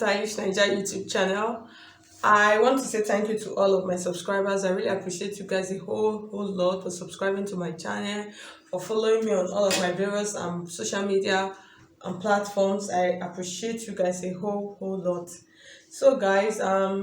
Stylish Naija YouTube channel. I want to say thank you to all of my subscribers. I really appreciate you guys a whole lot for subscribing to my channel, for following me on all of my various social media platforms. I appreciate you guys a whole lot. So guys,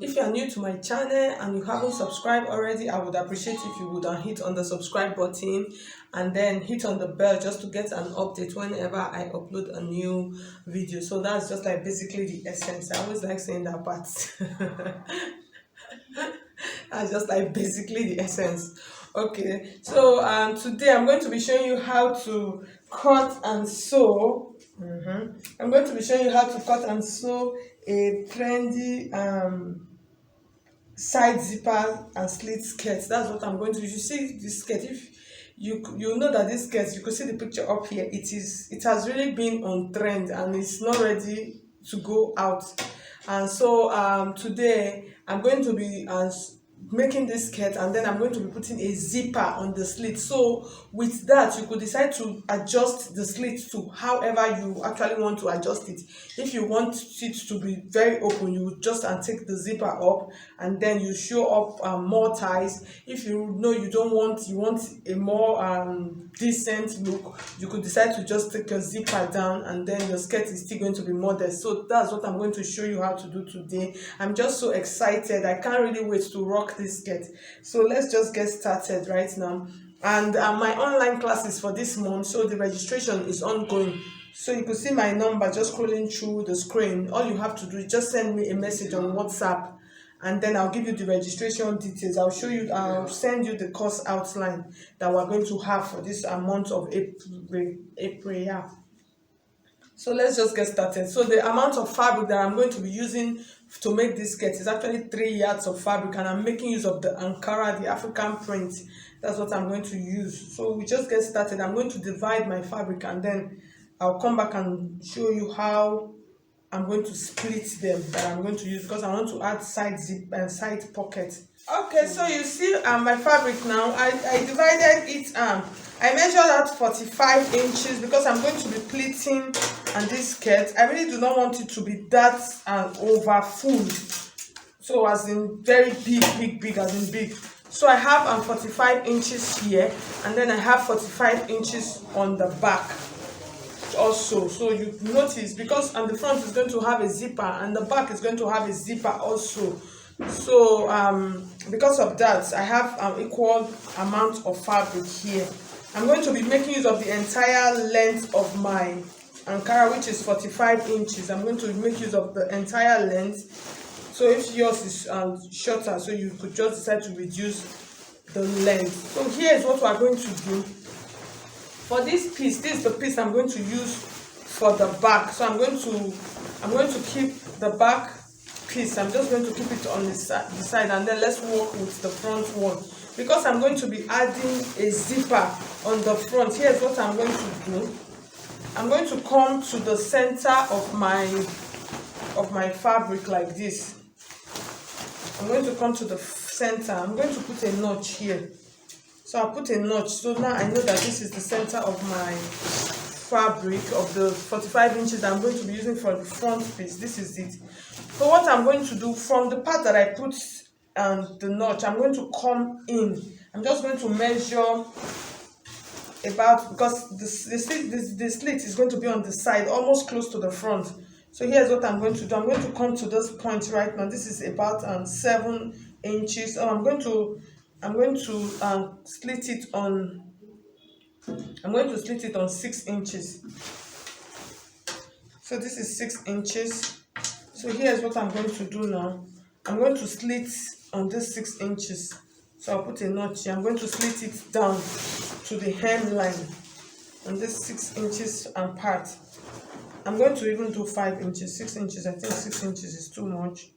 if you are new to my channel and you haven't subscribed already, I would appreciate if you would hit on the subscribe button and then hit on the bell just to get an update whenever I upload a new video. So that's just like basically the essence. I always like saying that part. That's just like basically the essence. Okay, so today I'm going to be showing you how to cut and sew. I'm going to be showing you how to cut and sew a trendy side zipper and slit skirt. That's what I'm going to use. You see this skirt, if you know that this skirt, you could see the picture up here, it has really been on trend and it's not ready to go out. And so today I'm going to be making this skirt, and then I'm going to be putting a zipper on the slit. So with that, you could decide to adjust the slit to however you actually want to adjust it. If you want it to be very open, you would just take the zipper up and then you show up more ties. If you know you want a more decent look, you could decide to just take your zipper down and then your skirt is still going to be modest. So that's what I'm going to show you how to do today. I'm just so excited. I can't really wait to rock this skirt. So let's just get started right now. And my online classes for this month, so the registration is ongoing. So you can see my number just scrolling through the screen. All you have to do is just send me a message on WhatsApp, and then I'll give you the registration details. I'll send you the course outline that we're going to have for this month of April. Yeah. So let's just get started. So the amount of fabric that I'm going to be using to make this skirt is actually 3 yards of fabric, and I'm making use of the Ankara, the African print. That's what I'm going to use. So we just get started. I'm going to divide my fabric and then I'll come back and show you how I'm going to split them that I'm going to use, because I want to add side zip and side pocket. Okay, so you see my fabric now. I divided it. I measured out 45 inches because I'm going to be pleating and this skirt. I really do not want it to be that over full. So as in very big as in big. So I have 45 inches here, and then I have 45 inches on the back also. So you notice, because on the front is going to have a zipper and the back is going to have a zipper also. So because of that, I have equal amount of fabric here. I'm going to be making use of the entire length of my Ankara, which is 45 inches. I'm going to make use of the entire length. So if yours is shorter, so you could just decide to reduce the length. So here is what we are going to do. For this piece, this is the piece I'm going to use for the back. So I'm going to keep the back piece. I'm just going to keep it on the side, and then let's work with the front one, because I'm going to be adding a zipper on the front. Here's what I'm going to do. I'm going to come to the center of my fabric like this. I'm going to come to the center. I'm going to put a notch here. So I'll put a notch. So now I know that this is the center of my fabric of the 45 inches that I'm going to be using for the front piece. This is it. So what I'm going to do, from the part that I put the notch, I'm going to come in. I'm just going to measure about, because the slit is going to be on the side, almost close to the front. So here's what I'm going to do. I'm going to come to this point right now. This is about 7 inches. So I'm going to split it on. I'm going to split it on 6 inches. So this is 6 inches. So here's what I'm going to do now. I'm going to slit on this 6 inches. So I'll put a notch here. I'm going to slit it down to the hemline on this 6 inches and part. I'm going to even do 5 inches, 6 inches. I think 6 inches is too much.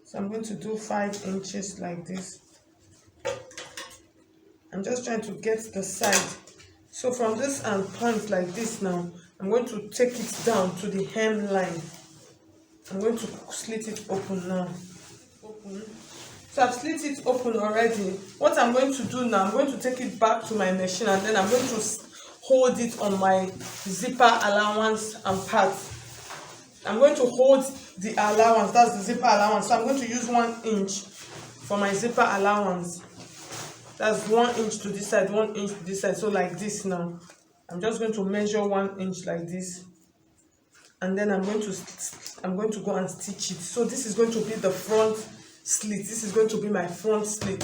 So I'm going to do 5 inches like this. I'm just trying to get the side. So from this point like this now, I'm going to take it down to the hemline. I'm going to slit it open now. Open. So I've slit it open already. What I'm going to do now, I'm going to take it back to my machine, and then I'm going to hold it on my zipper allowance and part. I'm going to hold the allowance, that's the zipper allowance. So I'm going to use 1 inch for my zipper allowance. That's 1 inch to this side, 1 inch to this side. So like this now. I'm just going to measure 1 inch like this. And then I'm going to go and stitch it. So this is going to be the front slit. This is going to be my front slit.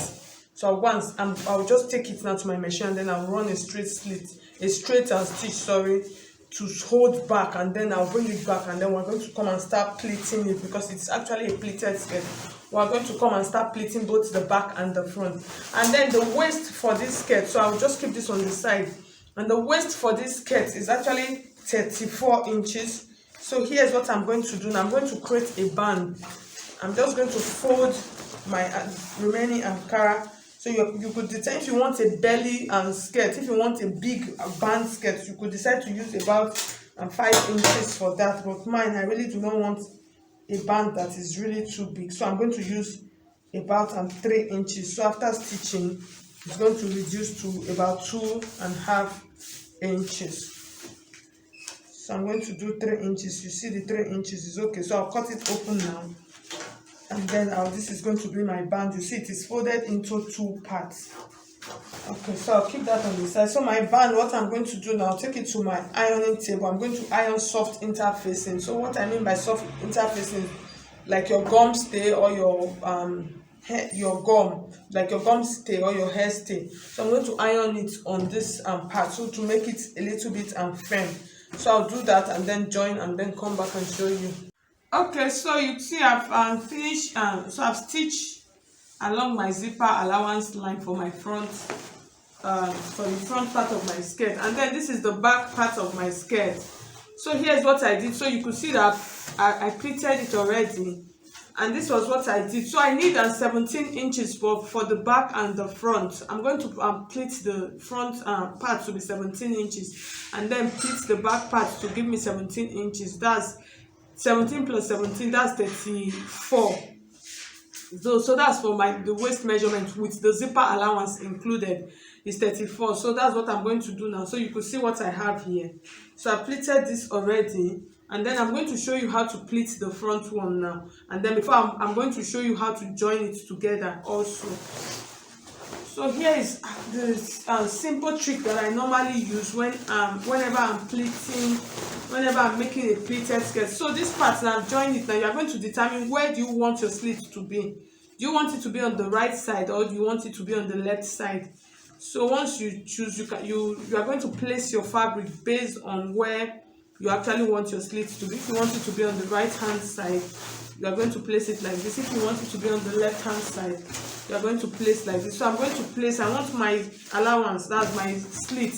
So I'll just take it now to my machine, and then I'll run a straight stitch, sorry, to hold back, and then I'll bring it back, and then we're going to come and start pleating it because it's actually a pleated skirt. We're going to come and start pleating both the back and the front. And then the waist for this skirt, so I'll just keep this on the side. And the waist for this skirt is actually 34 inches. So here's what I'm going to do now. I'm going to create a band. I'm just going to fold my remaining Ankara. So you could decide if you want a belly skirt. If you want a big band skirt, you could decide to use about 5 inches for that. But mine, I really do not want a band that is really too big. So I'm going to use about 3 inches. So after stitching, it's going to reduce to about 2.5 inches. So I'm going to do 3 inches. You see the 3 inches is okay. So I'll cut it open now. And then this is going to be my band. You see it is folded into 2 parts. Okay, so I'll keep that on the side. So my band, what I'm going to do now, I'll take it to my ironing table. I'm going to iron soft interfacing. So what I mean by soft interfacing, like your gum stay or your gum, like your gum stay or your hair stay. So I'm going to iron it on this part, so to make it a little bit firm. So I'll do that and then join and then come back and show you. Okay, so you see I've finished. So I've stitched along my zipper allowance line for my front, for the front part of my skirt, and then this is the back part of my skirt. So here's what I did. So you could see that I pleated it already, and this was what I did. So I need 17 inches for the back and the front. I'm going to pleat the front part to be 17 inches, and then pleat the back part to give me 17 inches. That's 17 plus 17, that's 34. So that's for the waist measurement with the zipper allowance included is 34. So that's what I'm going to do now. So you could see what I have here. So I pleated this already, and then I'm going to show you how to pleat the front one now. And then before I'm going to show you how to join it together also. So here is the simple trick that I normally use whenever I'm pleating, whenever I'm making a pleated skirt. So this part now, join it now. You are going to determine where do you want your slit to be. Do you want it to be on the right side, or do you want it to be on the left side? So once you choose, you are going to place your fabric based on where you actually want your slit to be. If you want it to be on the right hand side, you are going to place it like this. If you want it to be on the left hand side, you are going to place like this. So I'm going to place, I want my allowance, that's my slit,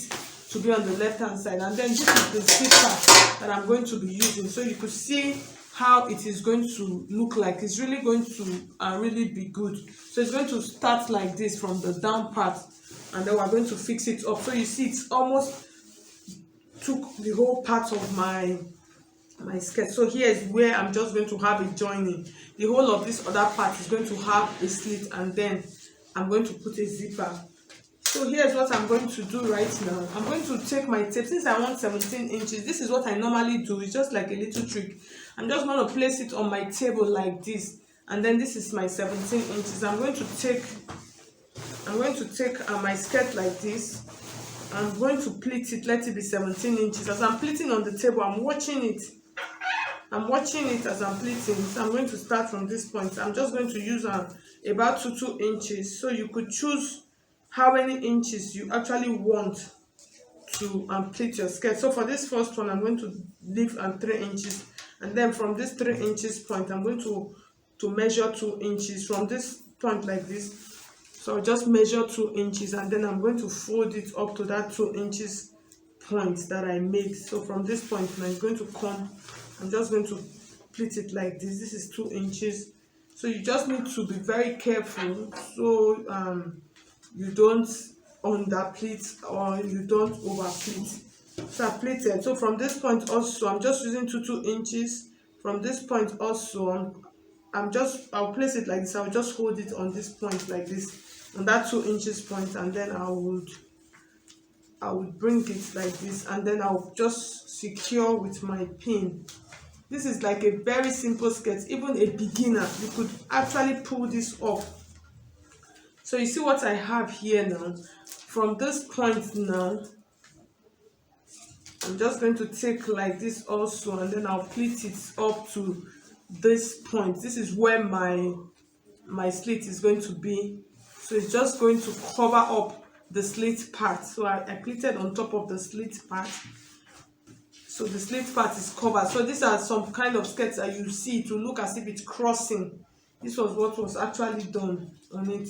to be on the left hand side, and then this is the zipper that I'm going to be using. So you could see how it is going to look like. It's really going to really be good. So it's going to start like this from the down part, and then we're going to fix it up. So you see it's almost took the whole part of my skirt. So here is where I'm just going to have a joining. The whole of this other part is going to have a slit, and then I'm going to put a zipper. So here's what I'm going to do right now. I'm going to take my tape. Since I want 17 inches, this is what I normally do. It's just like a little trick. I'm just going to place it on my table like this, and then this is my 17 inches. I'm going to take my skirt like this. I'm going to pleat it, let it be 17 inches. As I'm pleating on the table, I'm watching it. As I'm pleating. So I'm going to start from this point. I'm just going to use about 2 inches. So you could choose how many inches you actually want to pleat your skirt. So for this first one, I'm going to leave 3 inches, and then from this 3 inches point, I'm going to measure 2 inches from this point like this. So I'll just measure 2 inches, and then I'm going to fold it up to that 2 inches point that I made. So from this point now, I'm going to come, I'm just going to pleat it like this. This is 2 inches. So you just need to be very careful so you don't underpleat or you don't overpleat. So I pleated. So from this point also, I'm just using 2 inches. From this point also, I'll place it like this. I'll just hold it on this point like this, on that 2 inches point, and then I would bring it like this, and then I'll just secure with my pin This is like a very simple skirt. Even a beginner, you could actually pull this off. So you see what I have here now. From this point now, I'm just going to take like this also, and then I'll pleat it up to this point. This is where my slit is going to be. So it's just going to cover up the slit part. So I pleated on top of the slit part. So the slit part is covered. So these are some kind of skirts that you see to look as if it's crossing. This was what was actually done on it.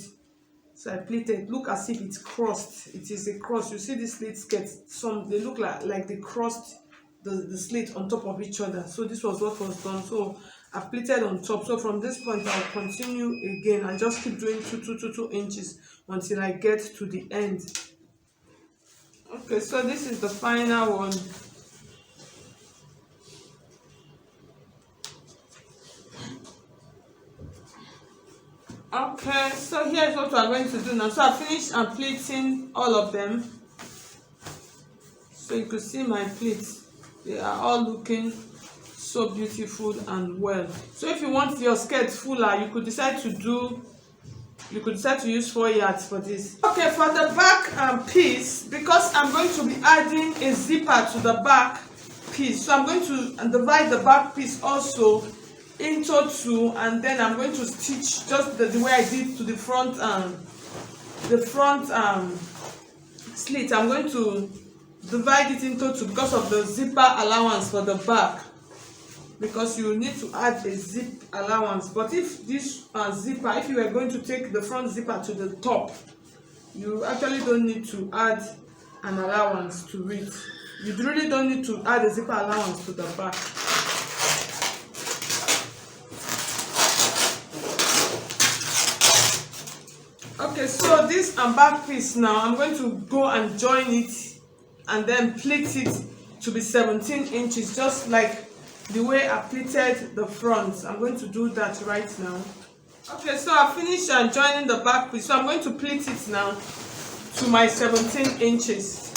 So I pleated. Look as if it's crossed. It is a cross. You see the slit skirts. Some they look like they crossed the slit on top of each other. So this was what was done. So I pleated on top. So from this point I'll continue again and just keep doing 2 inches until I get to the end. Okay, so this is the final one. Okay, so here's what we're going to do now. So I finished pleating all of them. So you could see my pleats. They are all looking so beautiful and well. So if you want your skirt fuller, you could decide to use 4 yards for this. Okay, for the back piece, because I'm going to be adding a zipper to the back piece, so I'm going to divide the back piece also into 2, and then I'm going to stitch just the way I did to the front slit. I'm going to divide it into 2 because of the zipper allowance for the back, because you need to add a zip allowance. But if this zipper, if you were going to take the front zipper to the top, you actually don't need to add an allowance to it. You really don't need to add a zipper allowance to the back. Okay, so this back piece now, I'm going to go and join it and then pleat it to be 17 inches, just like the way I pleated the front. I'm going to do that right now. Okay, so I finished joining the back piece, so I'm going to pleat it now to my 17 inches.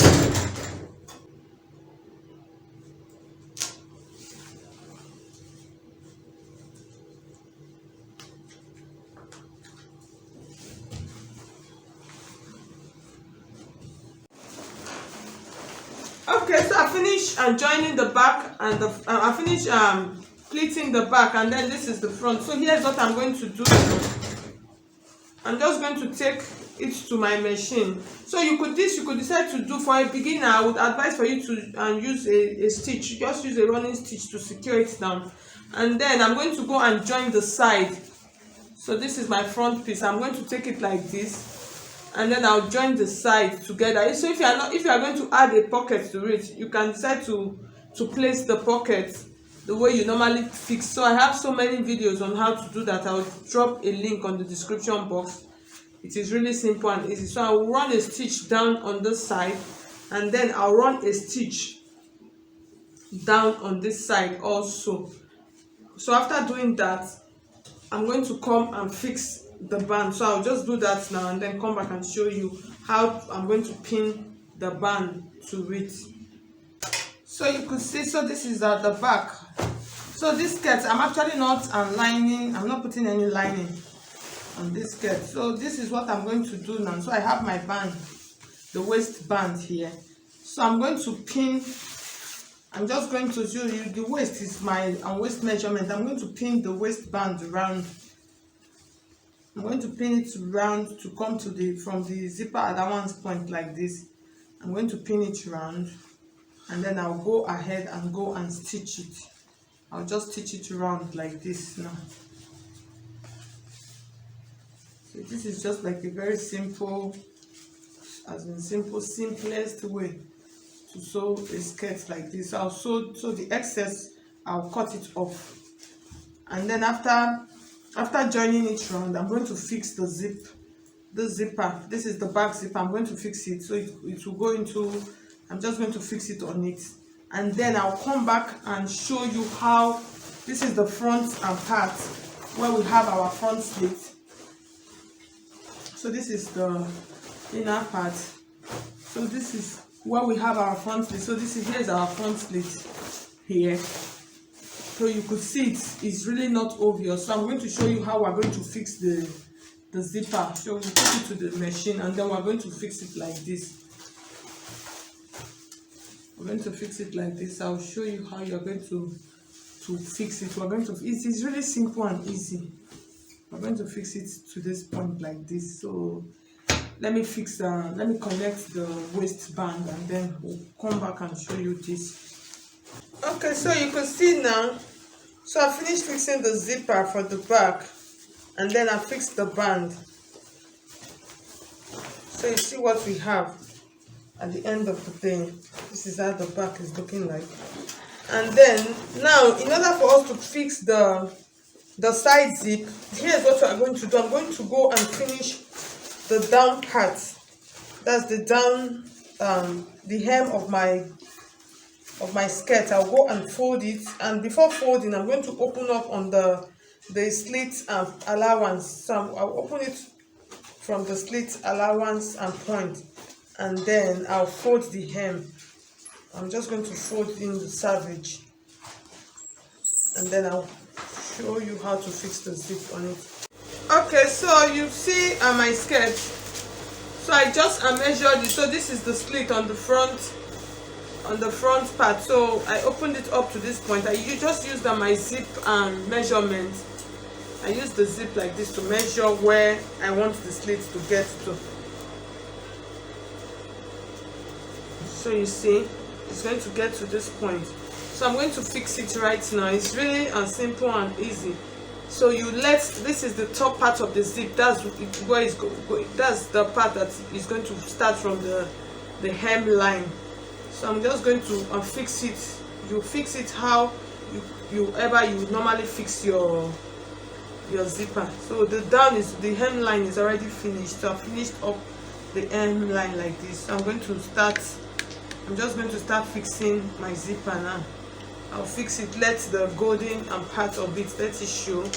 Okay, so I finished joining the back, and I finished pleating the back, and then this is the front. So here's what I'm going to do. I'm just going to take it to my machine. So you could decide to do, for a beginner, I would advise for you to use a stitch. Just use a running stitch to secure it down, and then I'm going to go and join the side. So this is my front piece. I'm going to take it like this, and then I'll join the side together. So if you are going to add a pocket to it, you can decide to place the pocket the way you normally fix. So I have so many videos on how to do that. I'll drop a link on the description box. It is really simple and easy. So I'll run a stitch down on this side, and then I'll run a stitch down on this side also. So after doing that, I'm going to come and fix the band. So I'll just do that now and then come back and show you how I'm going to pin the band to it. So you could see, so this is at the back. So this skirt, I'm actually not lining, I'm not putting any lining on this skirt. So this is what I'm going to do now. So I have my band, the waist band here. So I'm going to pin, I'm just going to show you, the waist is my waist measurement. I'm going to pin the waistband around. I'm going to pin it round to come to from the zipper allowance point like this. I'm going to pin it round, and then I'll go ahead and go and stitch it. I'll just stitch it around like this now. So this is just like a very simple, simplest way to sew a skirt like this. I'll sew the excess, I'll cut it off, and then after joining it round, I'm going to fix the zipper. This is the back zipper. I'm going to fix it, so it will go into, I'm just going to fix it on it, and then I'll come back and show you how, this is the front part where we have our front slit. So this is the inner part. So this is where we have our front slit. So here's our front slit here. so you could see it's really not obvious. So I'm going to show you how we're going to fix the zipper. So we'll put it to the machine and then we're going to fix it like this. We're going to fix it like this. I'll show you how you're going to fix it. It's really simple and easy. We're going to fix it to this point like this. So let me connect the waistband and then we'll come back and show you this. Okay, so you can see now. So I finished fixing the zipper for the back and then I fixed the band. So you see what we have at the end of the thing. This is how the back is looking like. And then now, in order for us to fix the side zip, here's what we are going to do. I'm going to go and finish the down part. That's the down, the hem of my skirt. I'll go and fold it, and before folding, I'm going to open up on the slit allowance. So I'll open it from the slit allowance and point, and then I'll fold the hem. I'm just going to fold in the savage, and then I'll show you how to fix the zip on it. Okay, so you see my skirt. So I just measured it. So this is the slit on the front part. So I opened it up to this point. You just use my zip measurement. I use the zip like this to measure where I want the slit to get to. So you see, it's going to get to this point. So I'm going to fix it right now. It's really simple and easy. So this is the top part of the zip. That's where it's going. That's the part that is going to start from the hem line. So I'm just going to fix it. You fix it how you normally fix your zipper. So the hem line is already finished. So I finished up the hem line like this. So I'm just going to start fixing my zipper now. I'll fix it. Let the golden part of it, let it show.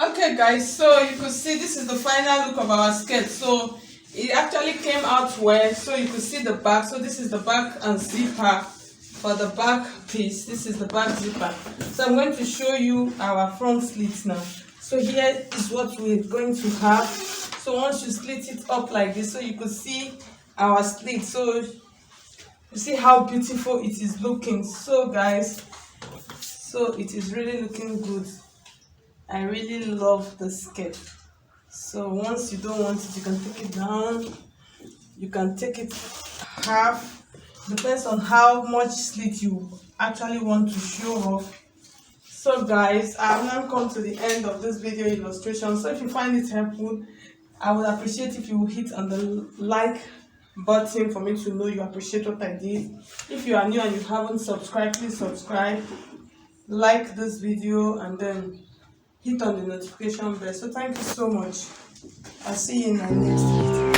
Okay guys, so you could see this is the final look of our skirt. So it actually came out well. So you could see the back. So this is the back and zipper for the back piece. This is the back zipper. So I'm going to show you our front slit now. So here is what we're going to have. So once you split it up like this, so you could see our slit. So you see how beautiful it is looking. So guys, so it is really looking good. I really love the skirt. So once you don't want it, you can take it down. You can take it half. Depends on how much slit you actually want to show off. So guys, I have now come to the end of this video illustration. So if you find it helpful, I would appreciate if you would hit on the like button for me to know you appreciate what I did. If you are new and you haven't subscribed, please subscribe, like this video, and then hit on the notification bell. So thank you so much. I'll see you in my next video.